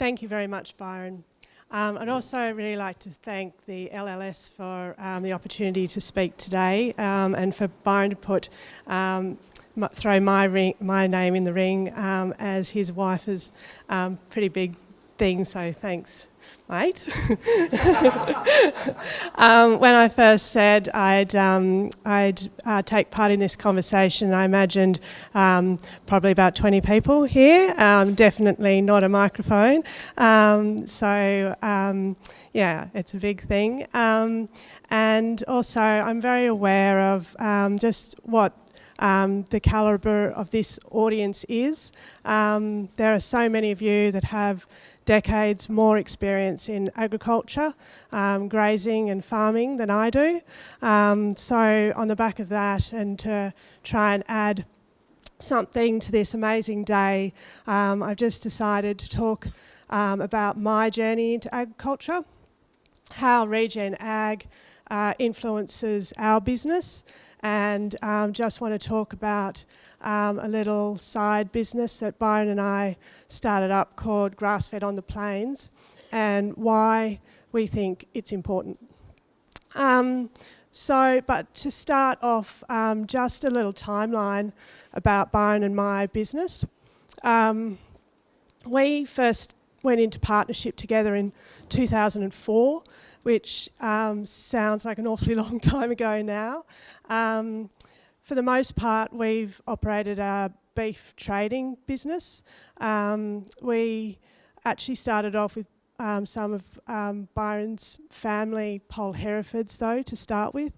Thank you very much, Byron. I'd also really like to thank the LLS for the opportunity to speak today, and for Byron to put throw my name in the ring, as his wife is pretty big thing. So thanks, mate. When I first said I'd take part in this conversation, I imagined probably about 20 people here, definitely not a microphone. Yeah, it's a big thing. And also I'm very aware of just what the calibre of this audience is. There are so many of you that have decades more experience in agriculture, grazing and farming than I do. So on the back of that, and to try and add something to this amazing day, I've just decided to talk about my journey into agriculture, how Regen Ag influences our business, and just want to talk about a little side business that Byron and I started up called Grass-Fed on the Plains, and why we think it's important. But to start off, just a little timeline about Byron and my business. We first went into partnership together in 2004, which sounds like an awfully long time ago now. For the most part, we've operated a beef trading business. We actually started off with some of Byron's family Pole Herefords, though, to start with.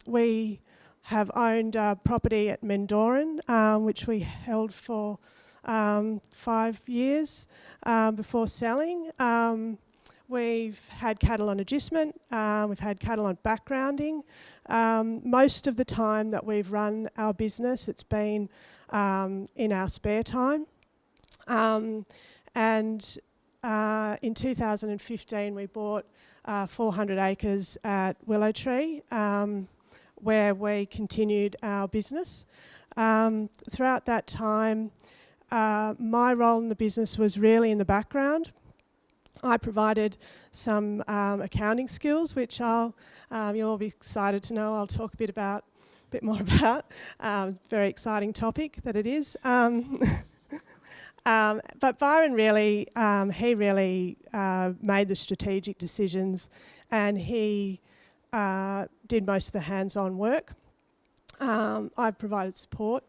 We have owned a property at Mendoran, which we held for 5 years before selling. We've had cattle on agistment, we've had cattle on backgrounding. Most of the time that we've run our business, it's been in our spare time. In 2015 we bought 400 acres at Willow Tree, where we continued our business. Throughout that time, my role in the business was really in the background. I provided some accounting skills, which you'll all be excited to know. I'll talk a bit more about. Very exciting topic that it is. But Byron really, he really made the strategic decisions, and he did most of the hands-on work. I provided support,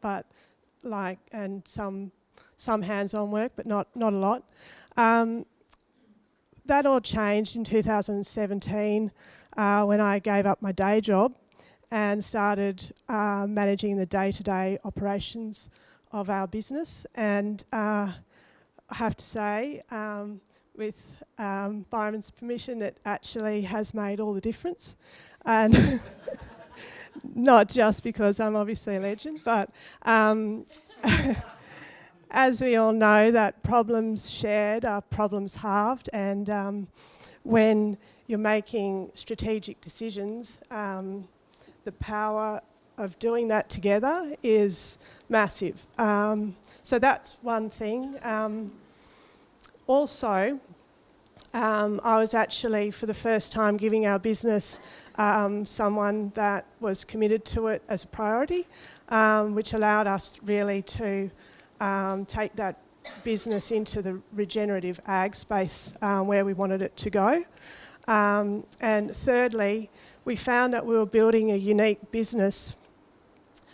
and some hands-on work, but not a lot. That all changed in 2017 when I gave up my day job and started managing the day-to-day operations of our business. And I have to say, with Byron's permission, it actually has made all the difference. And not just because I'm obviously a legend, but as we all know, that problems shared are problems halved, and when you're making strategic decisions, the power of doing that together is massive. So that's one thing. Also, I was actually, for the first time, giving our business someone that was committed to it as a priority, which allowed us really to take that business into the regenerative ag space where we wanted it to go. And thirdly, we found that we were building a unique business,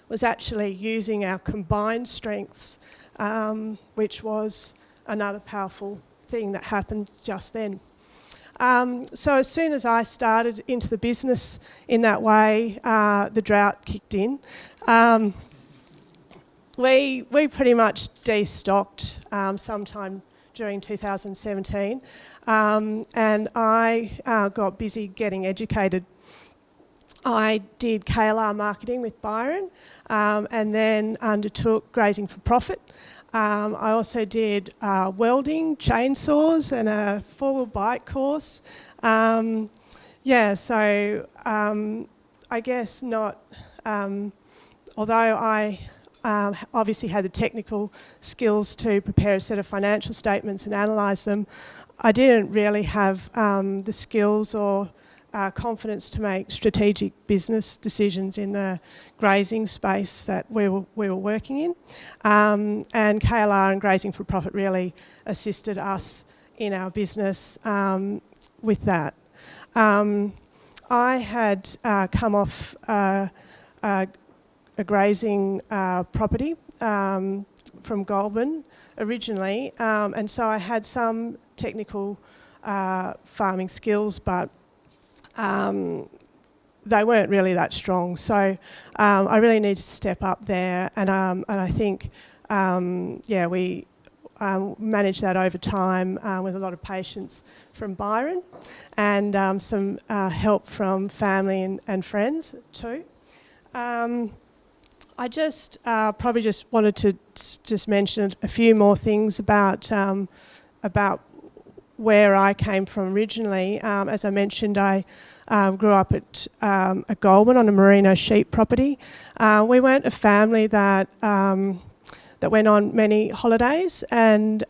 was actually using our combined strengths, which was another powerful thing that happened just then. So as soon as I started into the business in that way, the drought kicked in. We pretty much destocked sometime during 2017, and I got busy getting educated. I did KLR marketing with Byron, and then undertook Grazing for Profit. I also did welding, chainsaws, and a four-wheel bike course. I guess not, although I obviously had the technical skills to prepare a set of financial statements and analyse them, I didn't really have the skills or confidence to make strategic business decisions in the grazing space that we were working in. And KLR and Grazing for Profit really assisted us in our business with that. I had come off a grazing property from Goulburn originally, and so I had some technical farming skills, but they weren't really that strong. So I really needed to step up there, and I think we managed that over time with a lot of patience from Byron and some help from family and friends too. I just probably just wanted to just mention a few more things about where I came from originally. As I mentioned, I grew up at Goulburn on a merino sheep property. We weren't a family that went on many holidays, and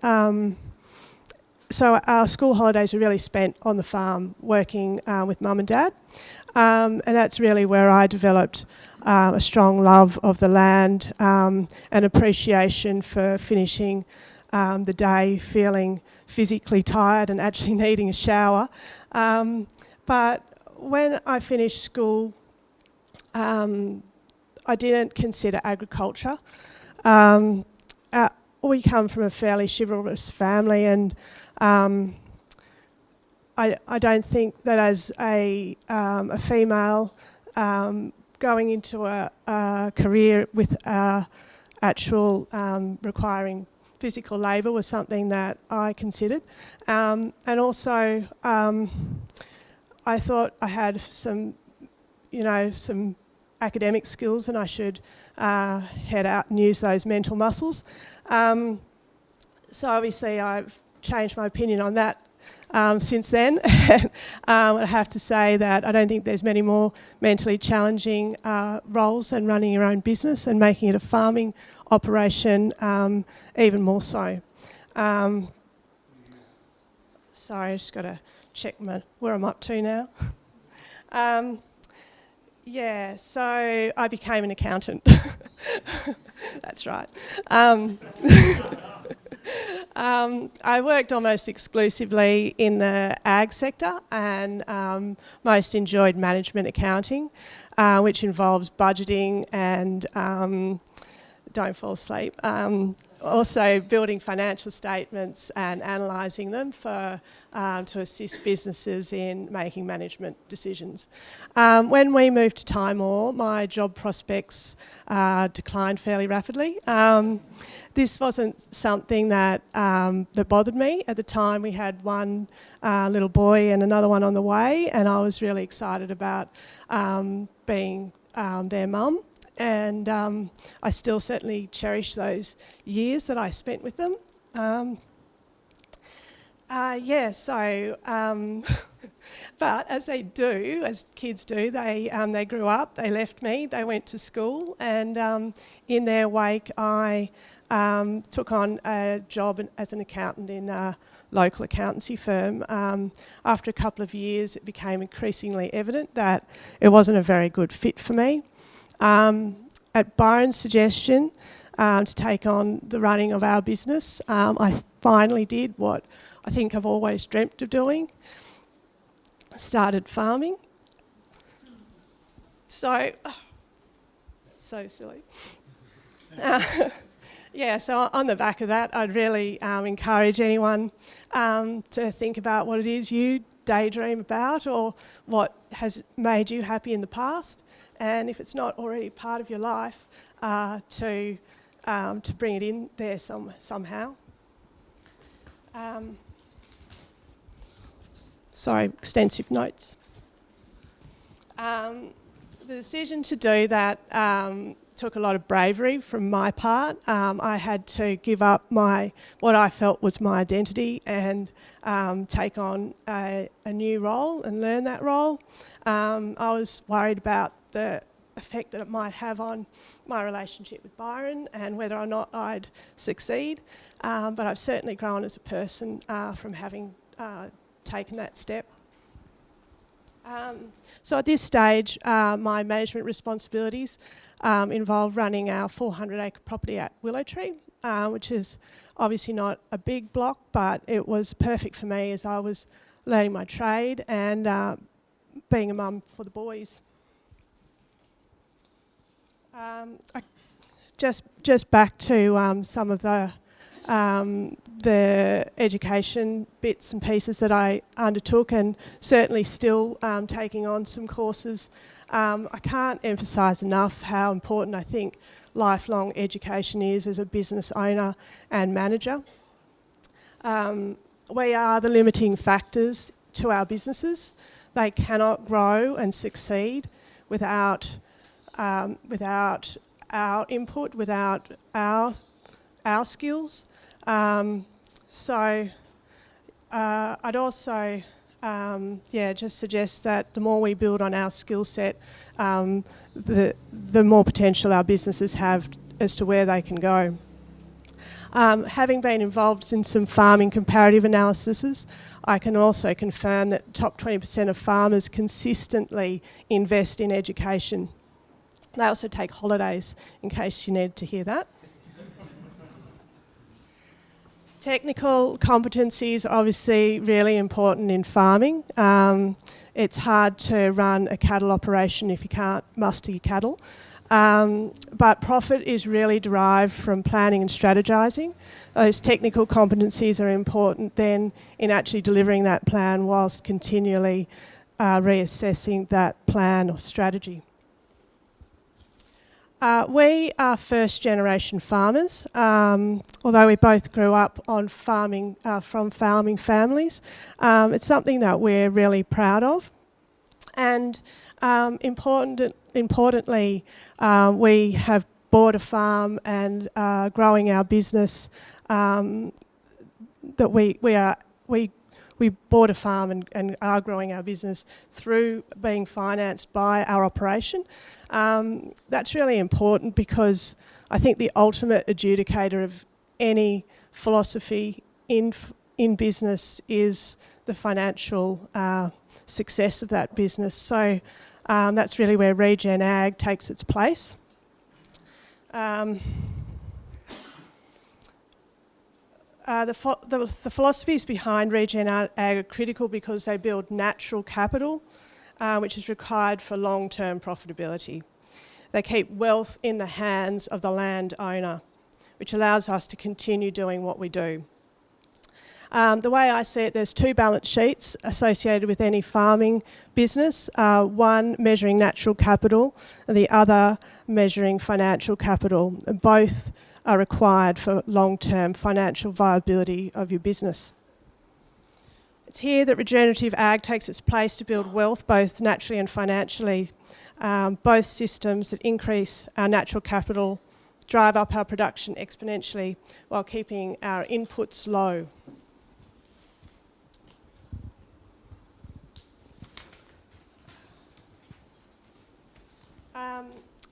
so our school holidays were really spent on the farm working with mum and dad, and that's really where I developed a strong love of the land, an appreciation for finishing the day feeling physically tired and actually needing a shower. But when I finished school, I didn't consider agriculture. We come from a fairly chivalrous family, and I don't think that as a female going into a career with actual requiring physical labour was something that I considered. And also I thought I had some academic skills, and I should head out and use those mental muscles. So obviously I've changed my opinion on that since then. I have to say that I don't think there's many more mentally challenging roles than running your own business and making it a farming operation, even more so. Sorry, I just got to check where I'm up to now. So I became an accountant. That's right. I worked almost exclusively in the ag sector, and most enjoyed management accounting, which involves budgeting and, don't fall asleep, also building financial statements and analysing them to assist businesses in making management decisions. When we moved to Timor, my job prospects declined fairly rapidly. This wasn't something that bothered me. At the time, we had one little boy and another one on the way, and I was really excited about being their mum. And I still certainly cherish those years that I spent with them. But as they do, as kids do, they grew up, they left me, they went to school, and in their wake I took on a job as an accountant in a local accountancy firm. After a couple of years, it became increasingly evident that it wasn't a very good fit for me. At Byron's suggestion to take on the running of our business, I finally did what I think I've always dreamt of doing. Started farming. So silly. So on the back of that, I'd really encourage anyone to think about what it is you daydream about, or what has made you happy in the past, and if it's not already part of your life, to bring it in there somehow. Sorry, extensive notes. The decision to do that took a lot of bravery from my part. I had to give up what I felt was my identity and take on a new role and learn that role. I was worried about the effect that it might have on my relationship with Byron and whether or not I'd succeed. But I've certainly grown as a person from having taken that step. So at this stage, my management responsibilities involve running our 400-acre property at Willow Tree, which is obviously not a big block, but it was perfect for me as I was learning my trade and being a mum for the boys. Just back to some of the education bits and pieces that I undertook, and certainly still taking on some courses. I can't emphasise enough how important I think lifelong education is as a business owner and manager. We are the limiting factors to our businesses. They cannot grow and succeed without our input, without our skills. So I'd also just suggest that the more we build on our skill set, the more potential our businesses have as to where they can go. Having been involved in some farming comparative analyses, I can also confirm that the top 20% of farmers consistently invest in education. They also take holidays, in case you needed to hear that. Technical competencies are obviously really important in farming. It's hard to run a cattle operation if you can't muster your cattle. But profit is really derived from planning and strategising. Those technical competencies are important then in actually delivering that plan whilst continually reassessing that plan or strategy. We are first generation farmers, although we both grew up on farming from farming families. It's something that we're really proud of. And importantly, we have bought a farm and growing our business. That we bought a farm and are growing our business through being financed by our operation. That's really important because I think the ultimate adjudicator of any philosophy in business is the financial success of that business. So that's really where Regen Ag takes its place. The philosophies behind Regen Ag are critical because they build natural capital, which is required for long-term profitability. They keep wealth in the hands of the landowner, which allows us to continue doing what we do. The way I see it, there's two balance sheets associated with any farming business, one measuring natural capital and the other measuring financial capital. Both are required for long-term financial viability of your business. It's here that regenerative ag takes its place to build wealth both naturally and financially. Both systems that increase our natural capital, drive up our production exponentially while keeping our inputs low.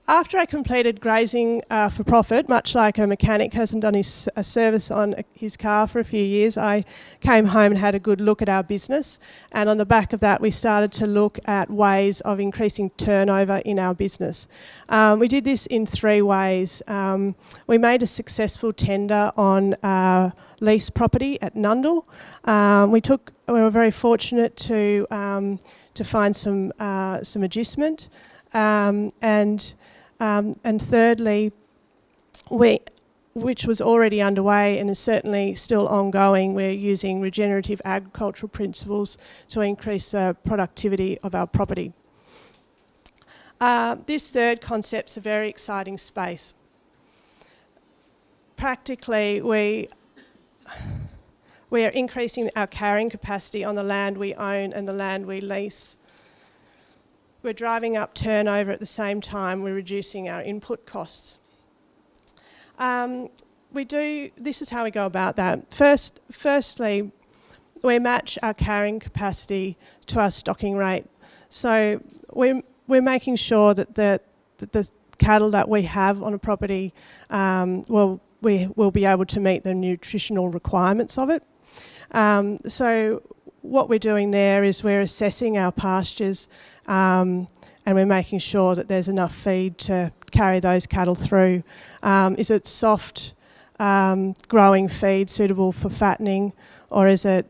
After I completed grazing for profit, much like a mechanic hasn't done his service on his car for a few years, I came home and had a good look at our business. And on the back of that, we started to look at ways of increasing turnover in our business. We did this in three ways. We made a successful tender on lease property at Nundle. We were very fortunate to find some adjustment. And thirdly, which was already underway and is certainly still ongoing, we're using regenerative agricultural principles to increase the productivity of our property. This third concept's a very exciting space. Practically, we are increasing our carrying capacity on the land we own and the land we lease. We're driving up turnover at the same time we're reducing our input costs. This is how we go about that. Firstly, we match our carrying capacity to our stocking rate. So we're making sure that the the cattle that we have on a property, we will be able to meet the nutritional requirements of it. So what we're doing there is we're assessing our pastures and we're making sure that there's enough feed to carry those cattle through. Is it soft growing feed suitable for fattening, or is it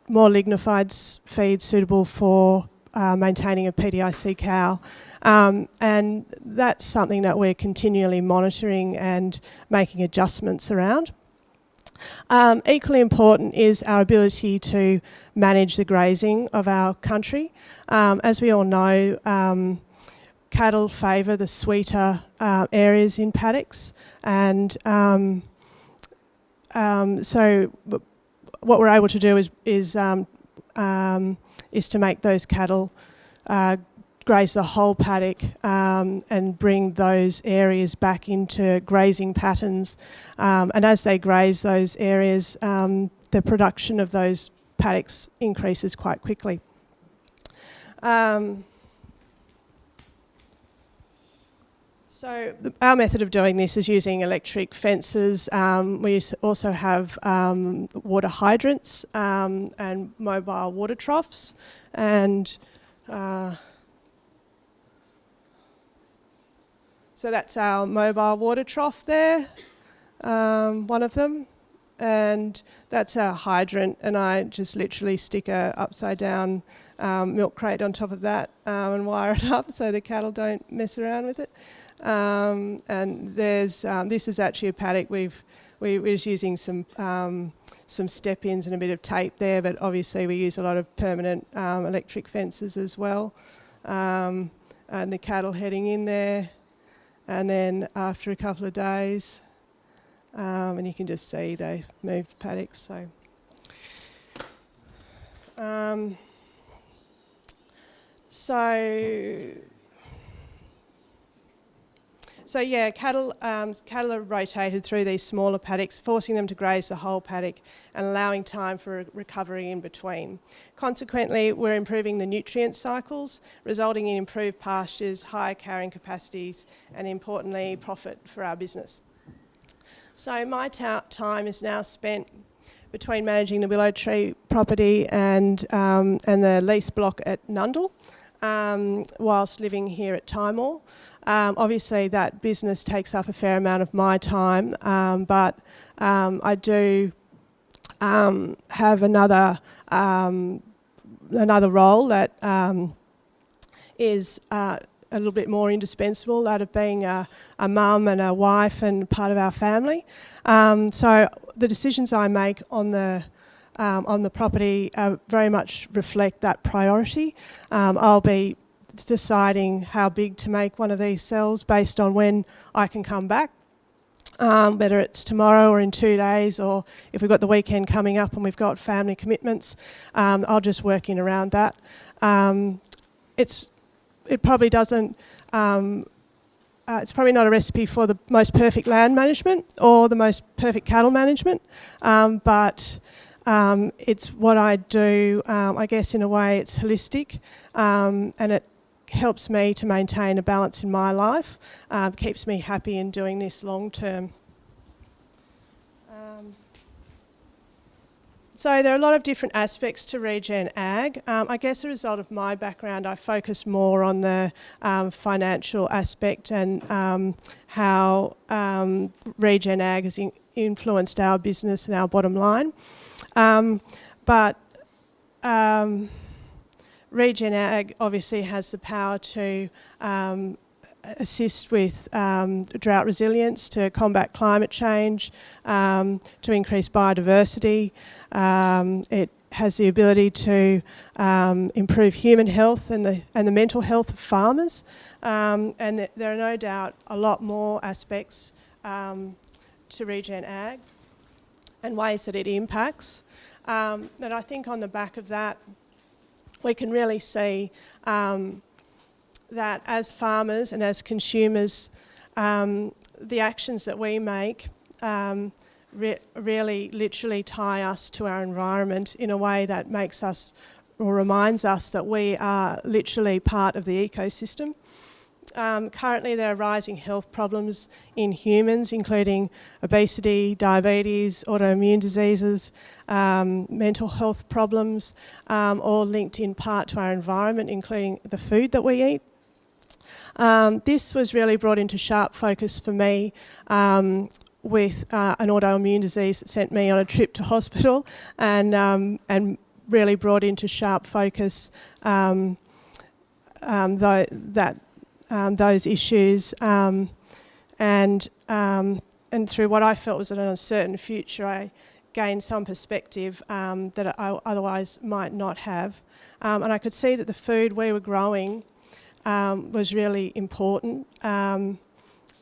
more lignified feed suitable for maintaining a PDIC cow? And that's something that we're continually monitoring and making adjustments around. Equally important is our ability to manage the grazing of our country. As we all know, cattle favour the sweeter areas in paddocks, and so what we're able to do is to make those cattle graze the whole paddock and bring those areas back into grazing patterns. And as they graze those areas, the production of those paddocks increases quite quickly. So our method of doing this is using electric fences. We also have water hydrants and mobile water troughs, and so that's our mobile water trough there, one of them, and that's our hydrant, and I just literally stick a upside down milk crate on top of that and wire it up so the cattle don't mess around with it. And there's this is actually a paddock. We was using some step-ins and a bit of tape there, but obviously we use a lot of permanent electric fences as well. And the cattle heading in there, and then after a couple of days, and you can just see they've moved paddocks. So yeah, cattle are rotated through these smaller paddocks, forcing them to graze the whole paddock and allowing time for recovery in between. Consequently, we're improving the nutrient cycles, resulting in improved pastures, higher carrying capacities, and importantly, profit for our business. So my time is now spent between managing the Willow Tree property and the lease block at Nundle, whilst living here at Timor. Obviously that business takes up a fair amount of my time, but I do have another role that is a little bit more indispensable, that of being a mum and a wife and part of our family. So the decisions I make on the property very much reflect that priority. I'll be deciding how big to make one of these cells based on when I can come back, whether it's tomorrow or in 2 days, or if we've got the weekend coming up and we've got family commitments, I'll just work in around that. It probably doesn't. It's probably not a recipe for the most perfect land management or the most perfect cattle management, but it's what I do. I guess in a way it's holistic, and it helps me to maintain a balance in my life, keeps me happy in doing this long term. So there are a lot of different aspects to regen ag. I guess as a result of my background, I focus more on the financial aspect and how regen ag has influenced our business and our bottom line. But regen ag obviously has the power to assist with drought resilience, to combat climate change, to increase biodiversity. It has the ability to improve human health and the mental health of farmers. And there are no doubt a lot more aspects to regen ag and ways that it impacts. And I think on the back of that, we can really see that as farmers and as consumers, the actions that we make really literally tie us to our environment in a way that makes us or reminds us that we are literally part of the ecosystem. Currently there are rising health problems in humans, including obesity, diabetes, autoimmune diseases, mental health problems, all linked in part to our environment, including the food that we eat. This was really brought into sharp focus for me with an autoimmune disease that sent me on a trip to hospital, and really brought into sharp focus those issues, and through what I felt was an uncertain future, I gained some perspective that I otherwise might not have, and I could see that the food we were growing was really important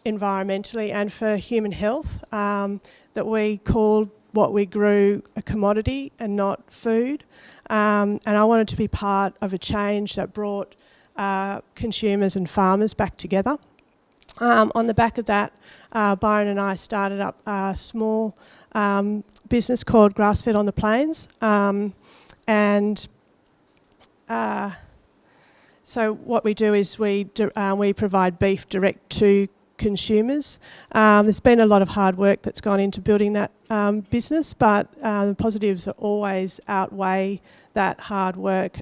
environmentally and for human health, that we called what we grew a commodity and not food, and I wanted to be part of a change that brought consumers and farmers back together. On the back of that, Byron and I started up a small business called Grass-Fed on the Plains, so what we do is we provide beef direct to consumers. There's been a lot of hard work that's gone into building that business, but the positives always outweigh that hard work.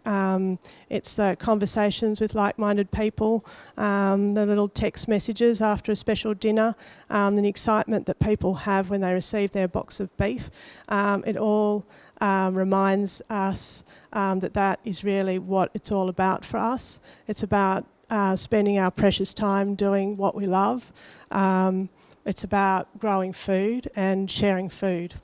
It's the conversations with like-minded people, the little text messages after a special dinner, and the excitement that people have when they receive their box of beef. It all reminds us that is really what it's all about for us. It's about spending our precious time doing what we love. It's about growing food and sharing food.